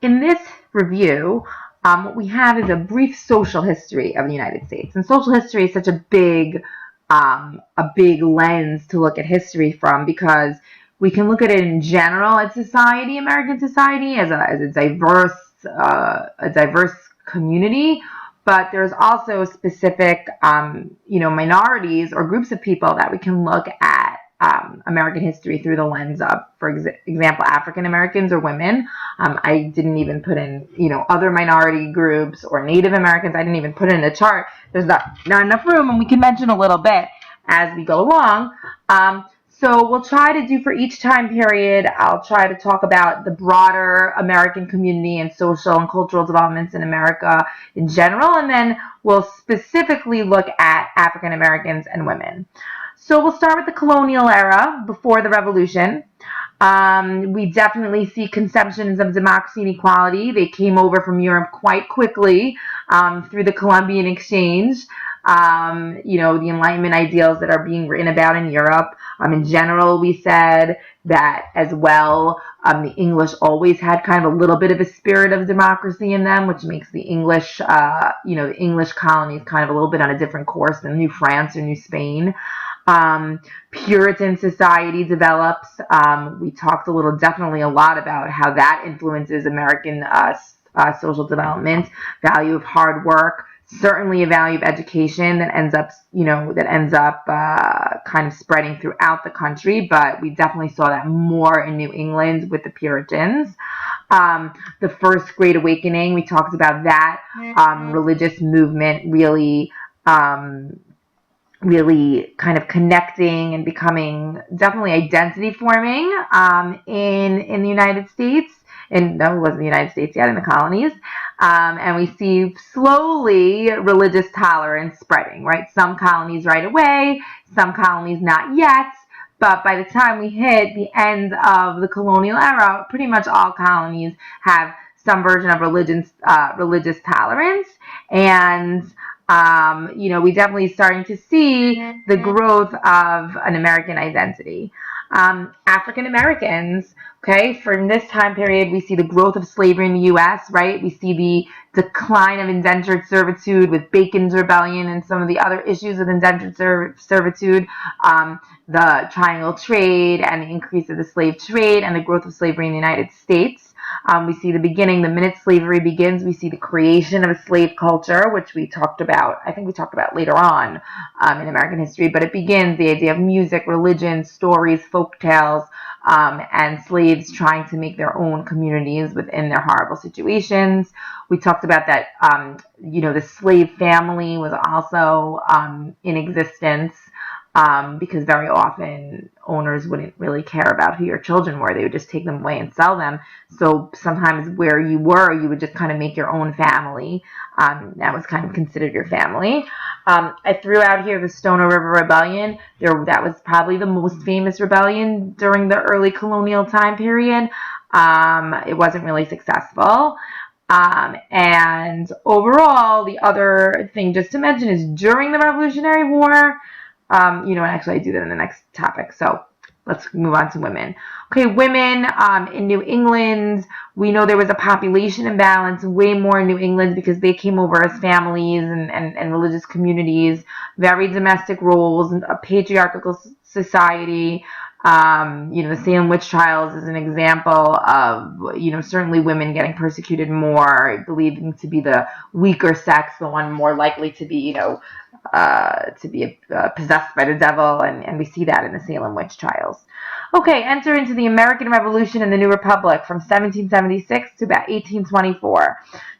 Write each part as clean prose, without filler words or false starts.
In this review, what we have is a brief social history of the United States. And social history is such a big lens to look at history from, because we can look at it in general at society, American society, as a diverse community. But there's also specific, minorities or groups of people that we can look at American history through the lens of, for example, African Americans or women. I didn't even put in, other minority groups or Native Americans. I didn't even put it in the chart. There's not enough room, and we can mention a little bit as we go along. So we'll try to do, for each time period, I'll try to talk about the broader American community and social and cultural developments in America in general, and then we'll specifically look at African Americans and women. So we'll start with the colonial era before the Revolution. We definitely see conceptions of democracy and equality. They came over from Europe quite quickly through the Columbian Exchange. The Enlightenment ideals that are being written about in Europe. In general, we said that as well. The English always had kind of a little bit of a spirit of democracy in them, which makes the English, the English colonies kind of a little bit on a different course than New France or New Spain. Puritan society develops. We talked definitely a lot about how that influences American social development, value of hard work, certainly a value of education that ends up kind of spreading throughout the country. But we definitely saw that more in New England with the Puritans. The First Great Awakening, we talked about that religious movement really kind of connecting and becoming definitely identity forming in the United States. And no, it wasn't the United States yet, in the colonies. And we see slowly religious tolerance spreading, right? Some colonies right away, some colonies not yet. But by the time we hit the end of the colonial era, pretty much all colonies have some version of religious tolerance. And we definitely starting to see the growth of an American identity. African Americans, okay, from this time period, we see the growth of slavery in the U.S., right? We see the decline of indentured servitude with Bacon's Rebellion and some of the other issues with indentured servitude, the triangle trade and the increase of the slave trade and the growth of slavery in the United States. We see the minute slavery begins, we see the creation of a slave culture, which we talked about, I think we talked about later on in American history, but it begins the idea of music, religion, stories, folk tales, and slaves trying to make their own communities within their horrible situations. We talked about that, the slave family was also in existence. Because very often owners wouldn't really care about who your children were. They would just take them away and sell them. So sometimes where you were, you would just kind of make your own family. That was kind of considered your family. I threw out here the Stono River Rebellion. That was probably the most famous rebellion during the early colonial time period. It wasn't really successful. And overall, the other thing just to mention is during the Revolutionary War, and actually I do that in the next topic. So let's move on to women. Okay, women in New England, we know there was a population imbalance way more in New England because they came over as families and religious communities, very domestic roles, a patriarchal society. The Salem witch trials is an example of, certainly women getting persecuted more, believed to be the weaker sex, the one more likely to be, possessed by the devil, and we see that in the Salem witch trials. Okay, enter into the American Revolution and the New Republic from 1776 to about 1824.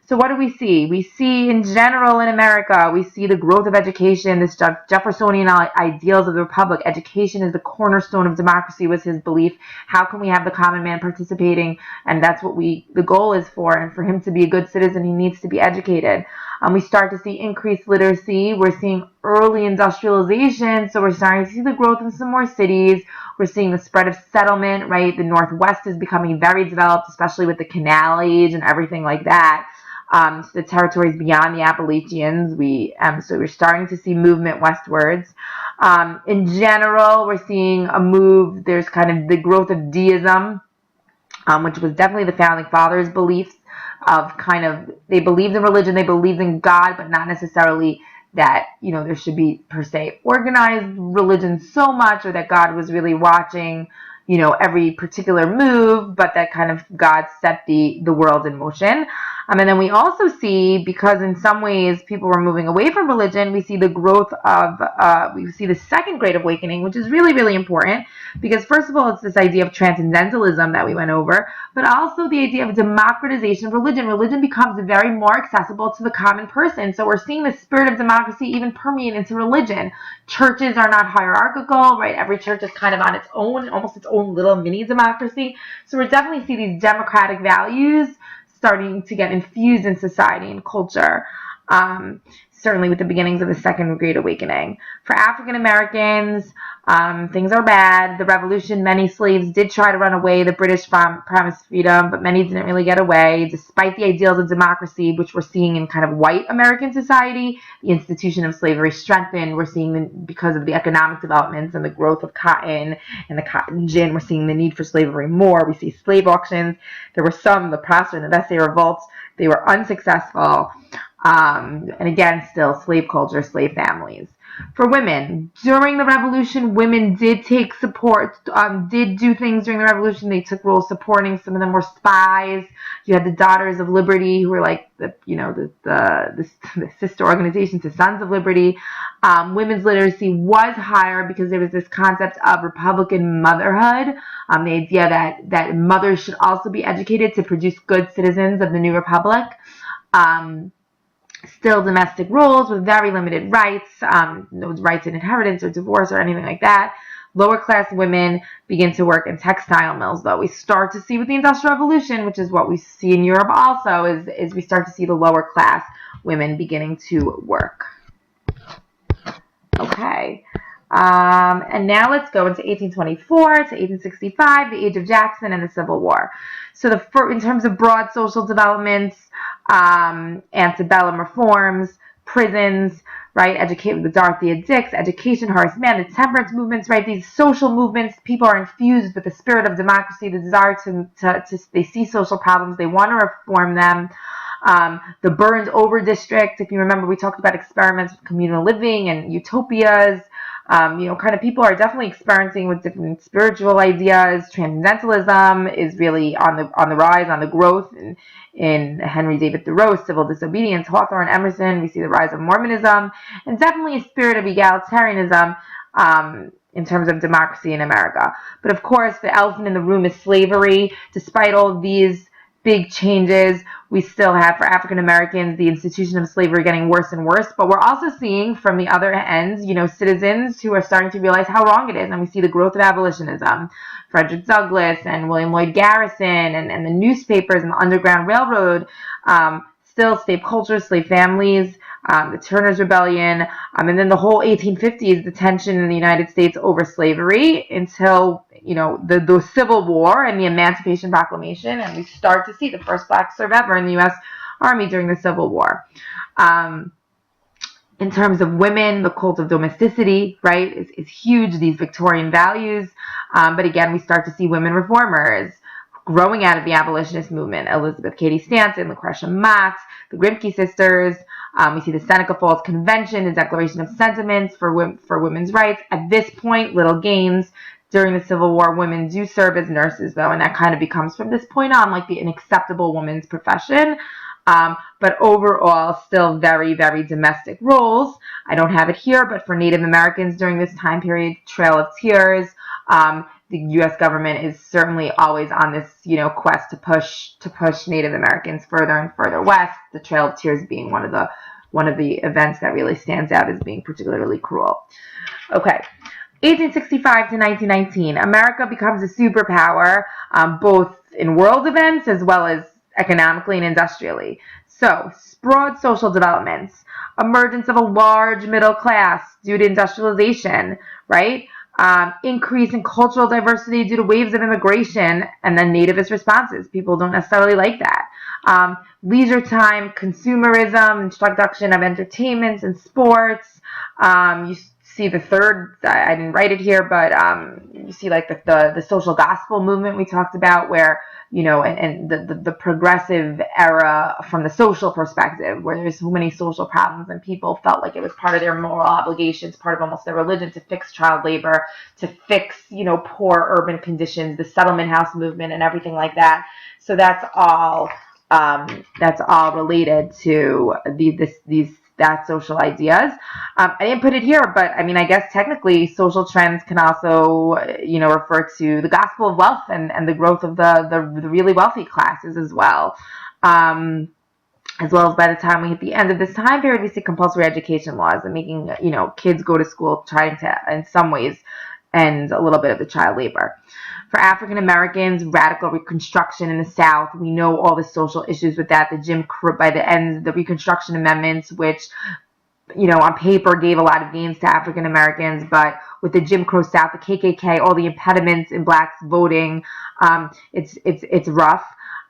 So what do we see? We see in general in America, we see the growth of education, this Jeffersonian ideals of the Republic. Education is the cornerstone of democracy, was his belief. How can we have the common man participating? And that's what the goal is for. And for him to be a good citizen, he needs to be educated. We start to see increased literacy. We're seeing early industrialization. So we're starting to see the growth of some more cities. We're seeing the spread of settlement, right? The Northwest is becoming very developed, especially with the Canal Age and everything like that. So the territories beyond the Appalachians, so we're starting to see movement westwards. In general, we're seeing a move. There's kind of the growth of deism, which was definitely the founding fathers' beliefs. of kind of, they believed in religion, they believed in God, but not necessarily that, you know, there should be per se organized religion so much, or that God was really watching, you know, every particular move, but that kind of God set the world in motion. And then we also see, because in some ways people were moving away from religion, we see the growth of, we see the second Great Awakening, which is really, really important, because first of all, it's this idea of transcendentalism that we went over, but also the idea of democratization of religion. Religion becomes very more accessible to the common person. So we're seeing the spirit of democracy even permeate into religion. Churches are not hierarchical, right? Every church is kind of on its own, almost its own little mini democracy. So we definitely see these democratic values starting to get infused in society and culture, certainly with the beginnings of the Second Great Awakening. For African Americans, things are bad. The revolution, many slaves did try to run away. The British promised freedom, but many didn't really get away. Despite the ideals of democracy, which we're seeing in kind of white American society, the institution of slavery strengthened. We're seeing, because of the economic developments and the growth of cotton and the cotton gin, we're seeing the need for slavery more. We see slave auctions. There were some, the Prosper and the Vesey revolts, they were unsuccessful. And again, still slave culture, slave families. For women, during the revolution, women did take support, did do things during the revolution. They took roles supporting. Some of them were spies. You had the Daughters of Liberty, who were like the sister organization to Sons of Liberty. Women's literacy was higher because there was this concept of Republican motherhood, the idea that mothers should also be educated to produce good citizens of the new republic. Still domestic roles with very limited rights, no rights in inheritance or divorce or anything like that. Lower class women begin to work in textile mills, though. We start to see with the Industrial Revolution, which is what we see in Europe also, is we start to see the lower class women beginning to work. Okay. And now let's go into 1824 to 1865, the Age of Jackson and the Civil War. So in terms of broad social developments, antebellum reforms, prisons, right, educate with Dorothea Dix, education, Horace Mann, the temperance movements, right, these social movements, people are infused with the spirit of democracy, the desire to they see social problems, they want to reform them. The burned over district, if you remember, we talked about experiments with communal living and utopias. Kind of people are definitely experimenting with different spiritual ideas. Transcendentalism is really on the rise, on the growth. In Henry David Thoreau, Civil Disobedience, Hawthorne, Emerson, we see the rise of Mormonism, and definitely a spirit of egalitarianism in terms of democracy in America. But of course, the elephant in the room is slavery. Despite all of these big changes, we still have, for African Americans, the institution of slavery getting worse and worse. But we're also seeing from the other ends, citizens who are starting to realize how wrong it is. And we see the growth of abolitionism. Frederick Douglass and William Lloyd Garrison and the newspapers and the Underground Railroad, still slave culture, slave families, the Turner's Rebellion, and then the whole 1850s, the tension in the United States over slavery until the Civil War and the Emancipation Proclamation, and we start to see the first black survivor in the U.S. Army during the Civil War. In terms of women, the cult of domesticity, right, is huge, these Victorian values. But again, we start to see women reformers growing out of the abolitionist movement. Elizabeth Cady Stanton, Lucretia Mott, the Grimke sisters. We see the Seneca Falls Convention, the Declaration of Sentiments for women's rights. At this point, little gains. During the Civil War, women do serve as nurses, though, and that kind of becomes, from this point on, like an acceptable woman's profession. But overall, still very, very domestic roles. I don't have it here, but for Native Americans during this time period, Trail of Tears, the U.S. government is certainly always on this, quest to push Native Americans further and further west. The Trail of Tears being one of the events that really stands out as being particularly cruel. Okay. 1865 to 1919, America becomes a superpower, both in world events as well as economically and industrially. So, broad social developments, emergence of a large middle class due to industrialization, right? Increase in cultural diversity due to waves of immigration and then nativist responses. People don't necessarily like that. Leisure time, consumerism, introduction of entertainments and sports. You see the third, I didn't write it here, but you see like the social gospel movement we talked about, where, and the progressive era from the social perspective, where there's so many social problems and people felt like it was part of their moral obligations, part of almost their religion, to fix child labor, to fix, poor urban conditions, the settlement house movement and everything like that. So that's all related to that social ideas. I didn't put it here, but I mean, I guess technically social trends can also, refer to the gospel of wealth and the growth of the really wealthy classes as well. As well as by the time we hit the end of this time period, we see compulsory education laws and making, kids go to school, trying to, in some ways, end a little bit of the child labor. For African Americans, radical Reconstruction in the South. We know all the social issues with that. The Jim Crow, by the end, the Reconstruction Amendments, which, on paper gave a lot of gains to African Americans, but with the Jim Crow South, the KKK, all the impediments in blacks voting, it's rough.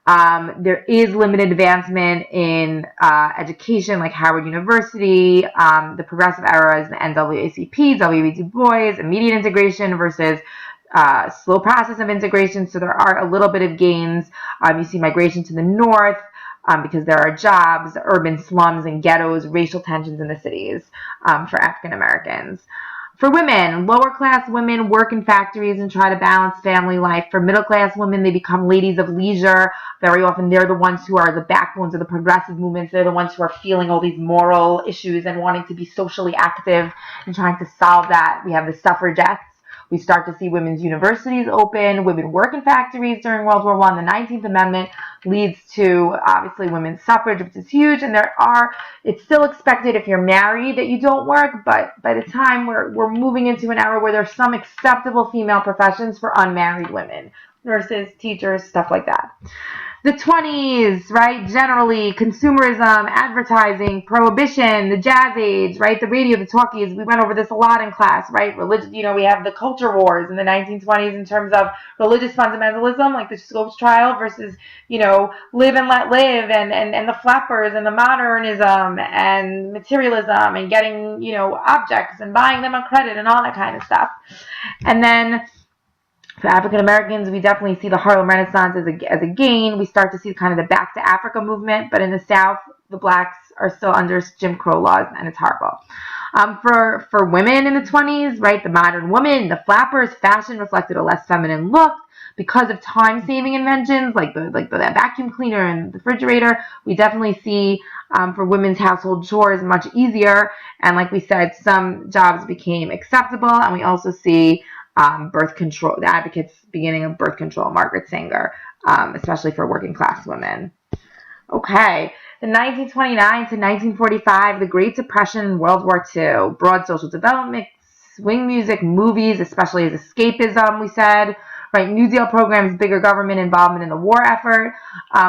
There is limited advancement in education, like Howard University, the progressive eras, the NAACP, W.E. Du Bois, immediate integration versus slow process of integration. So there are a little bit of gains. You see migration to the north because there are jobs, urban slums and ghettos, racial tensions in the cities for African Americans. For women, lower class women work in factories and try to balance family life. For middle class women, they become ladies of leisure. Very often they're the ones who are the backbones of the progressive movements. They're the ones who are feeling all these moral issues and wanting to be socially active and trying to solve that. We have the suffragettes. We start to see women's universities open, women work in factories during World War I. The 19th Amendment leads to, obviously, women's suffrage, which is huge. And it's still expected if you're married that you don't work. But by the time we're moving into an era where there's some acceptable female professions for unmarried women, nurses, teachers, stuff like that. The 20s, right? Generally, consumerism, advertising, prohibition, the jazz age, right? The radio, the talkies. We went over this a lot in class, right? Religion, we have the culture wars in the 1920s in terms of religious fundamentalism, like the Scopes trial, versus, live and let live, and the flappers and the modernism and materialism and getting, objects and buying them on credit and all that kind of stuff. And then for African Americans, we definitely see the Harlem Renaissance as a gain. We start to see kind of the Back to Africa movement, but in the South, the blacks are still under Jim Crow laws, and it's horrible. For women in the 20s, right, the modern woman, the flappers, fashion reflected a less feminine look because of time-saving inventions like the vacuum cleaner and the refrigerator. We definitely see for women's household chores much easier, and like we said, some jobs became acceptable, and we also see birth control, the advocates beginning of birth control, Margaret Sanger, especially for working class women. Okay, the 1929 to 1945, the Great Depression and World War II, broad social development, swing music, movies, especially as escapism, we said, right? New Deal programs, bigger government involvement in the war effort.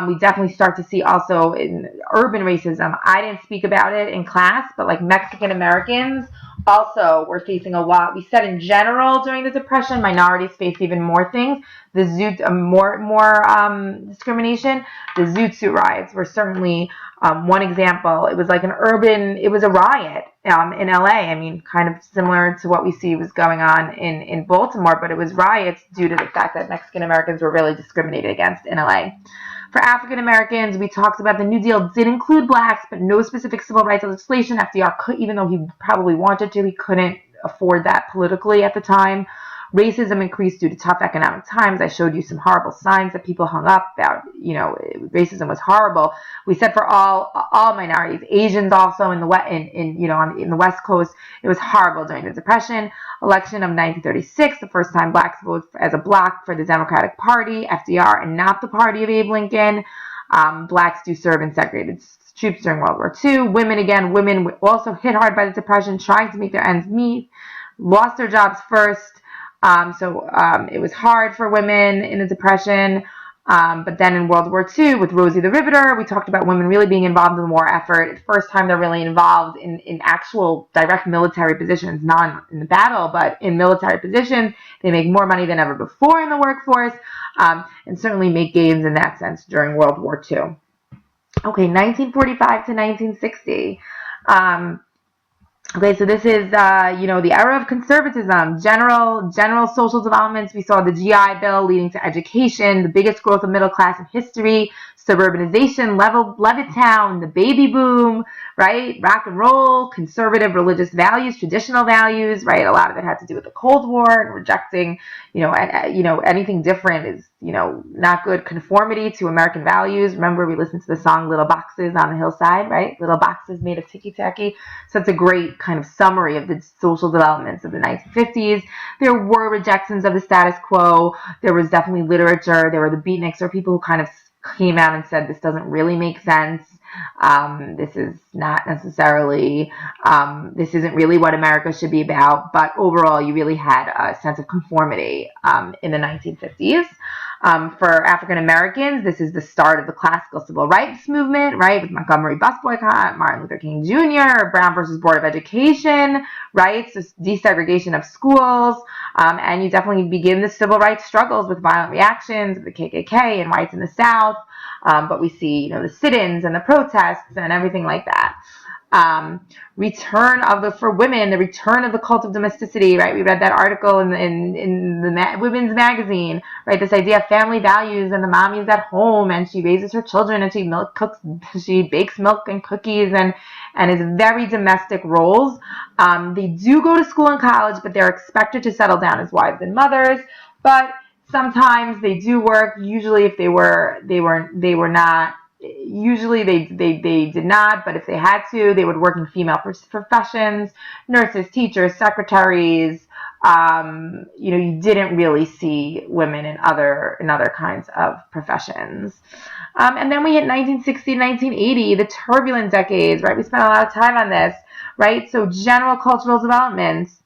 We definitely start to see also in urban racism. I didn't speak about it in class, but like Mexican Americans also were facing a lot. We said in general during the Depression, minorities faced even more things. The more discrimination. The Zoot Suit riots were certainly one example. It was like it was a riot in LA. I mean, kind of similar to what we see was going on in Baltimore, but it was riots due to the fact that Mexican Americans were really discriminated against in LA. For African Americans, we talked about the New Deal did include blacks, but no specific civil rights legislation. FDR could, even though he probably wanted to, he couldn't afford that politically at the time. Racism increased due to tough economic times. I showed you some horrible signs that people hung up about, racism was horrible. We said for all minorities, Asians also in the in the West Coast, it was horrible during the Depression. Election of 1936, the first time blacks voted as a bloc for the Democratic Party, FDR, and not the party of Abe Lincoln. Blacks do serve in segregated troops during World War II. Women were also hit hard by the Depression, trying to make their ends meet, lost their jobs first. So it was hard for women in the Depression. But then in World War II, with Rosie the Riveter, we talked about women really being involved in the war effort. It's the first time they're really involved in actual direct military positions, not in the battle, but in military positions. They make more money than ever before in the workforce, and certainly make gains in that sense during World War II. Okay, 1945 to 1960. Okay, so this is, the era of conservatism, general social developments. We saw the GI Bill leading to education, the biggest growth of middle class in history, suburbanization, Levittown, the baby boom, right? Rock and roll, conservative religious values, traditional values, right? A lot of it had to do with the Cold War and rejecting, anything different is, not good. Conformity to American values. Remember, we listened to the song Little Boxes on the Hillside, right? Little boxes made of ticky-tacky. So it's a great kind of summary of the social developments of the 1950s. There were rejections of the status quo. There was definitely literature. There were the beatniks, or people who kind of came out and said this doesn't really make sense. This is not necessarily, this isn't really what America should be about. But overall, you really had a sense of conformity in the 1950s. For African Americans, this is the start of the classical civil rights movement, right? With Montgomery bus boycott, Martin Luther King Jr., Brown versus Board of Education, right? So desegregation of schools. And you definitely begin the civil rights struggles with violent reactions of the KKK and whites in the South. But we see, the sit-ins and the protests and everything like that. For women, the return of the cult of domesticity, right? We read that article in the women's magazine, right? This idea of family values, and the mommy is at home and she raises her children and she bakes milk and cookies and is very domestic roles. They do go to school and college, but they're expected to settle down as wives and mothers. But sometimes they do work. Usually, if they were not. Usually they did not, but if they had to, they would work in female professions, nurses, teachers, secretaries. You didn't really see women in other kinds of professions. And then we hit 1960, 1980, the turbulent decades, right? We spent a lot of time on this, right? So general cultural developments,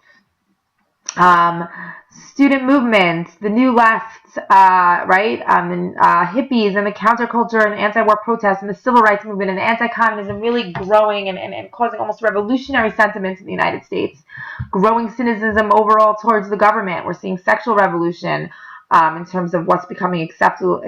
um, student movements, the new left, right, and hippies and the counterculture and anti-war protests and the civil rights movement and anti-communism really growing and causing almost revolutionary sentiments in the United States. Growing cynicism overall towards the government. We're seeing sexual revolution, in terms of what's becoming acceptable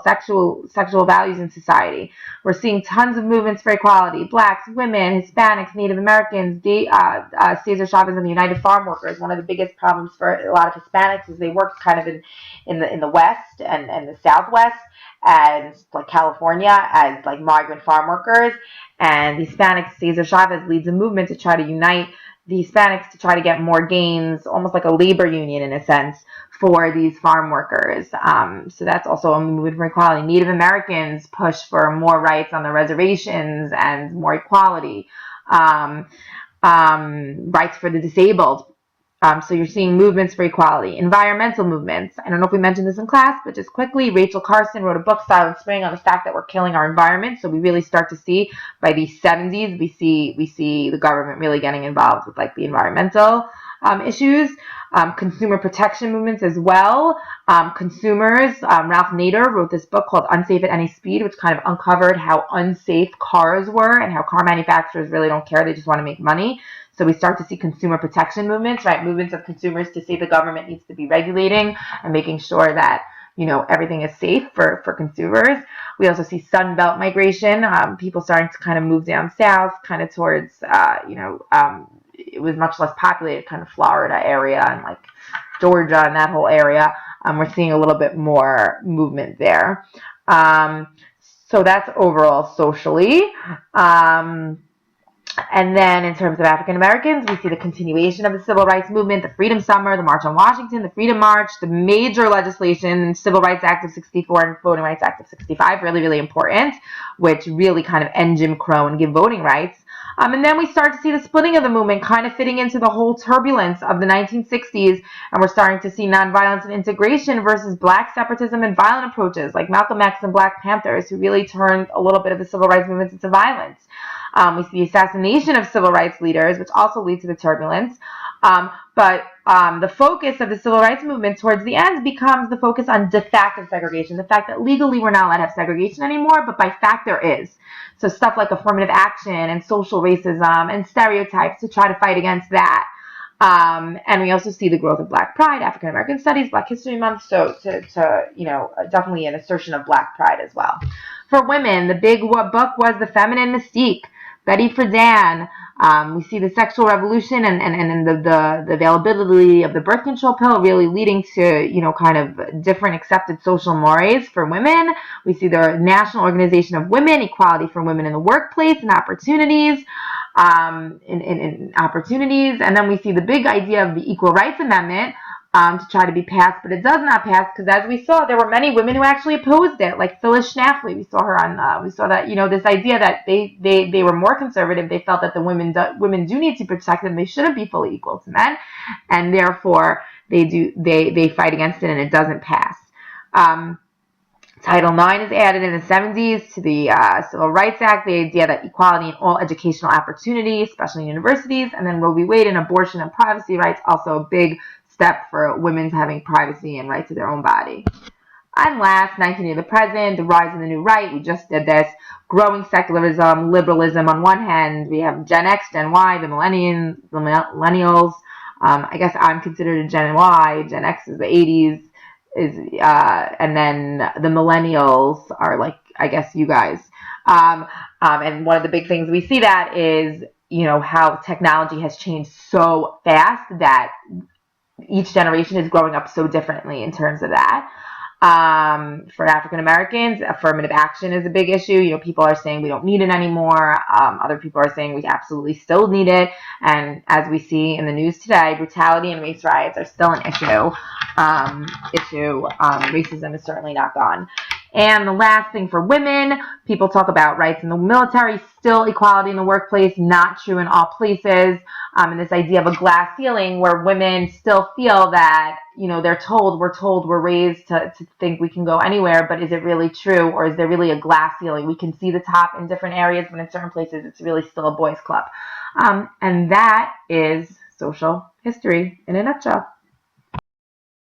sexual values in society. We're seeing tons of movements for equality. Blacks, women, Hispanics, Native Americans, Cesar Chavez and the United Farm Workers. One of the biggest problems for a lot of Hispanics is they worked kind of in the West and the Southwest, and like California, as like migrant farm workers. And the Hispanics, Cesar Chavez leads a movement to try to unite the Hispanics to try to get more gains, almost like a labor union in a sense, for these farm workers. So that's also a movement for equality. Native Americans push for more rights on the reservations and more equality. Rights for the disabled. So you're seeing movements for equality. Environmental movements. I don't know if we mentioned this in class, but just quickly, Rachel Carson wrote a book, Silent Spring, on the fact that we're killing our environment. So we really start to see by the 70s, we see the government really getting involved with like the environmental issues. Consumer protection movements as well. Consumers, Ralph Nader wrote this book called Unsafe at Any Speed, which kind of uncovered how unsafe cars were and how car manufacturers really don't care. They just want to make money. So we start to see consumer protection movements, right? Movements of consumers to say the government needs to be regulating and making sure that, everything is safe for consumers. We also see Sun Belt migration, people starting to kind of move down south, kind of towards, it was much less populated, kind of Florida area and like Georgia and that whole area. We're seeing a little bit more movement there. So that's overall socially. And then in terms of African Americans, we see the continuation of the civil rights movement, the Freedom Summer, the March on Washington, the Freedom March, the major legislation, Civil Rights Act of 64 and Voting Rights Act of 65, really, really important, which really kind of end Jim Crow and give voting rights. And then we start to see the splitting of the movement kind of fitting into the whole turbulence of the 1960s. And we're starting to see nonviolence and integration versus black separatism and violent approaches like Malcolm X and Black Panthers, who really turned a little bit of the civil rights movement into violence. We see the assassination of civil rights leaders, which also leads to the turbulence. But the focus of the civil rights movement towards the end becomes the focus on de facto segregation, the fact that legally we're not allowed to have segregation anymore, but by fact there is. So stuff like affirmative action and social racism and stereotypes to try to fight against that. And we also see the growth of Black Pride, African American Studies, Black History Month, so definitely an assertion of Black Pride as well. For women, the big book was The Feminine Mystique, Betty Friedan. We see the sexual revolution and the availability of the birth control pill really leading to, kind of different accepted social mores for women. We see the National Organization of Women, equality for women in the workplace and opportunities. In opportunities. And then we see the big idea of the Equal Rights Amendment, to try to be passed, but it does not pass because, as we saw, there were many women who actually opposed it, like Phyllis Schlafly. We saw her on. We saw that, this idea that they were more conservative. They felt that the women do need to be protected, and they shouldn't be fully equal to men, and therefore they fight against it, and it doesn't pass. Title IX is added in the 70s to the Civil Rights Act, the idea that equality in all educational opportunities, especially in universities, and then Roe v. Wade and abortion and privacy rights, also a big step for women's having privacy and right to their own body. And last, 1980 to the present, the rise of the new right. We just did this. Growing secularism, liberalism on one hand. We have Gen X, Gen Y, the millennials. I guess I'm considered a Gen Y. Gen X is the 80s. And then the millennials are like, I guess, you guys. And one of the big things we see that is, how technology has changed so fast that each generation is growing up so differently in terms of that. For African Americans, affirmative action is a big issue. People are saying we don't need it anymore. Other people are saying we absolutely still need it. And as we see in the news today, brutality and race riots are still an issue. Racism is certainly not gone. And the last thing for women, people talk about rights in the military, still equality in the workplace, not true in all places. And this idea of a glass ceiling where women still feel that, we're raised to think we can go anywhere, but is it really true, or is there really a glass ceiling? We can see the top in different areas, but in certain places it's really still a boys' club. And that is social history in a nutshell.